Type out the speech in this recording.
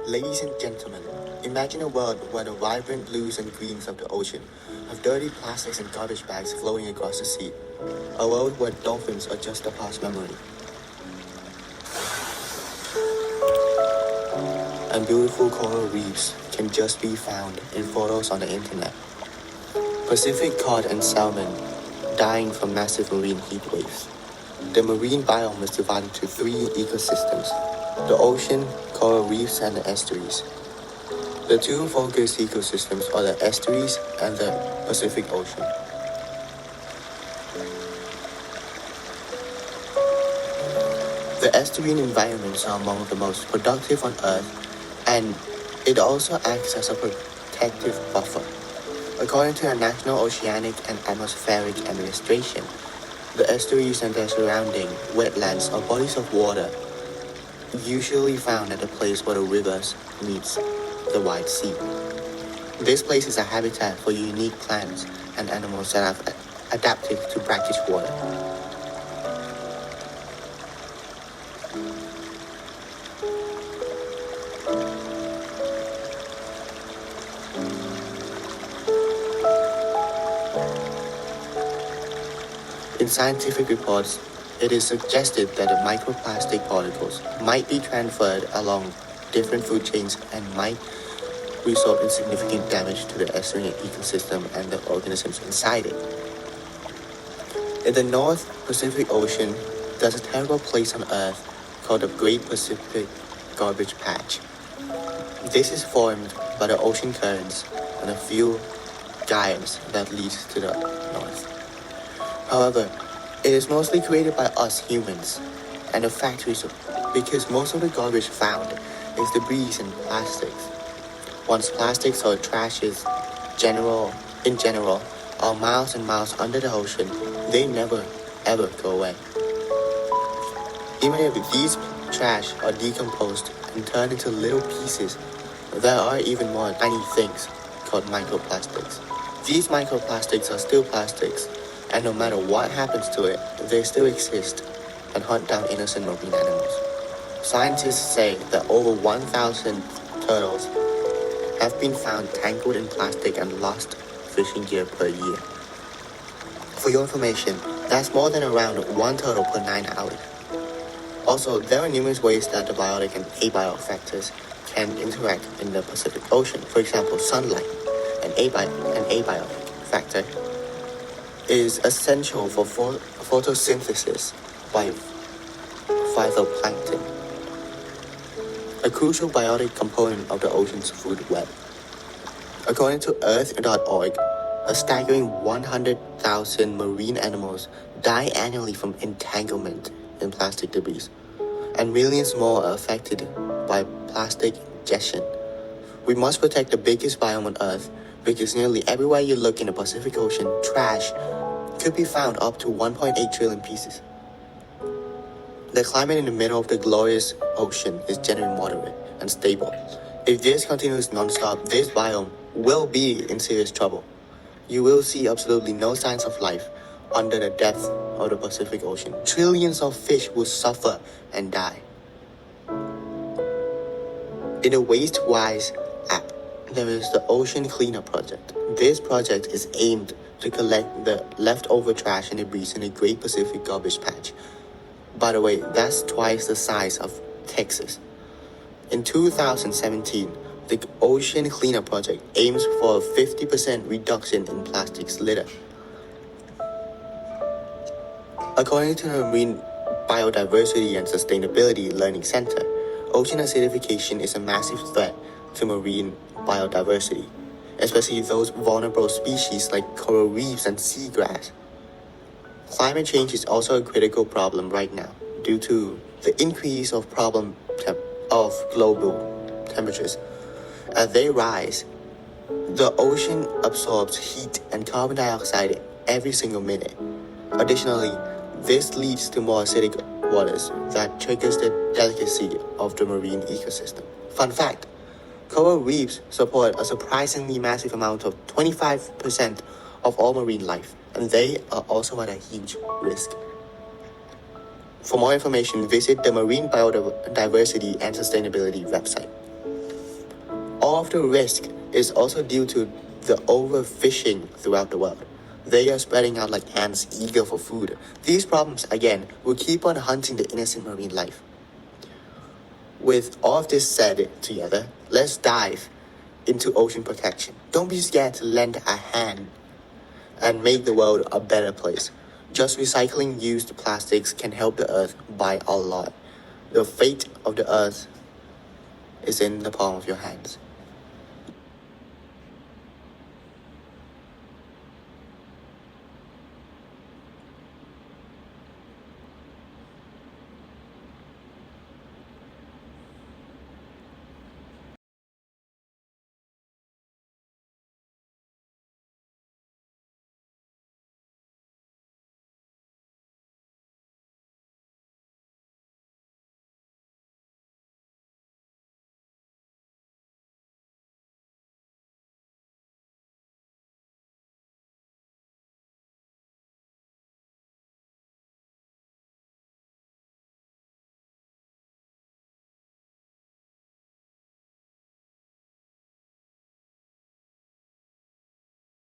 Ladies and gentlemen, imagine a world where the vibrant blues and greens of the ocean have dirty plastics and garbage bags flowing across the sea. A world where dolphins are just a past memory. And beautiful coral reefs can just be found in photos on the internet. Pacific cod and salmon dying from massive marine heat waves. The marine biome is divided into three ecosystems: the ocean, coral reefs, and the estuaries. The two focus ecosystems are the estuaries and the Pacific Ocean. The estuarine environments are among the most productive on Earth, and it also acts as a protective buffer. According to the National Oceanic and Atmospheric Administration, the estuaries and their surrounding wetlands are bodies of water usually found at the place where the rivers meets the wide sea. This place is a habitat for unique plants and animals that have adapted to brackish water. In scientific reports, it is suggested that the microplastic particles might be transferred along different food chains and might result in significant damage to the estuarine ecosystem and the organisms inside it. In the North Pacific Ocean, there's a terrible place on Earth called the Great Pacific Garbage Patch. This is formed by the ocean currents and a few gyres that leads to the north. However, it is mostly created by us humans and the factories because most of the garbage found is debris and plastics. Once plastics or trash is in general are miles and miles under the ocean, they never ever go away. Even if these trash are decomposed and turned into little pieces, there are even more tiny things called microplastics. These microplastics are still plastics, and no matter what happens to it, they still exist and hunt down innocent marine animals. Scientists say that over 1,000 turtles have been found tangled in plastic and lost fishing gear per year. For your information, that's more than around 1 turtle per 9 hours. Also, there are numerous ways that the biotic and abiotic factors can interact in the Pacific Ocean. For example, sunlight, an abiotic factor, is essential for photosynthesis by phytoplankton, a crucial biotic component of the ocean's food web. According to Earth.org, a staggering 100,000 marine animals die annually from entanglement in plastic debris, and millions more are affected by plastic ingestion. We must protect the biggest biome on Earth because nearly everywhere you look in the Pacific Ocean, trash could be found up to 1.8 trillion pieces. The climate in the middle of the glorious ocean is generally moderate and stable. If this continues non-stop, this biome will be in serious trouble. You will see absolutely no signs of life under the depth of the Pacific Ocean. Trillions of fish will suffer and die. In the WasteWise app, there is the Ocean Cleanup Project. This project is aimed to collect the leftover trash and debris in the Great Pacific Garbage Patch. By the way, that's twice the size of Texas. In 2017, the Ocean Cleanup Project aims for a 50% reduction in plastics litter. According to the Marine Biodiversity and Sustainability Learning Center, ocean acidification is a massive threat to marine biodiversity, especially those vulnerable species like coral reefs and seagrass. Climate change is also a critical problem right now due to the increase of global temperatures. As they rise, the ocean absorbs heat and carbon dioxide every single minute. Additionally, this leads to more acidic waters that triggers the delicacy of the marine ecosystem. Fun fact, coral reefs support a surprisingly massive amount of 25% of all marine life, and they are also at a huge risk. For more information, visit the Marine Biodiversity and Sustainability website. All of the risk is also due to the overfishing throughout the world. They are spreading out like ants eager for food. These problems, again, will keep on hunting the innocent marine life. With all of this said together, let's dive into ocean protection. Don't be scared to lend a hand and make the world a better place. Just recycling used plastics can help the earth by a lot. The fate of the earth is in the palm of your hands.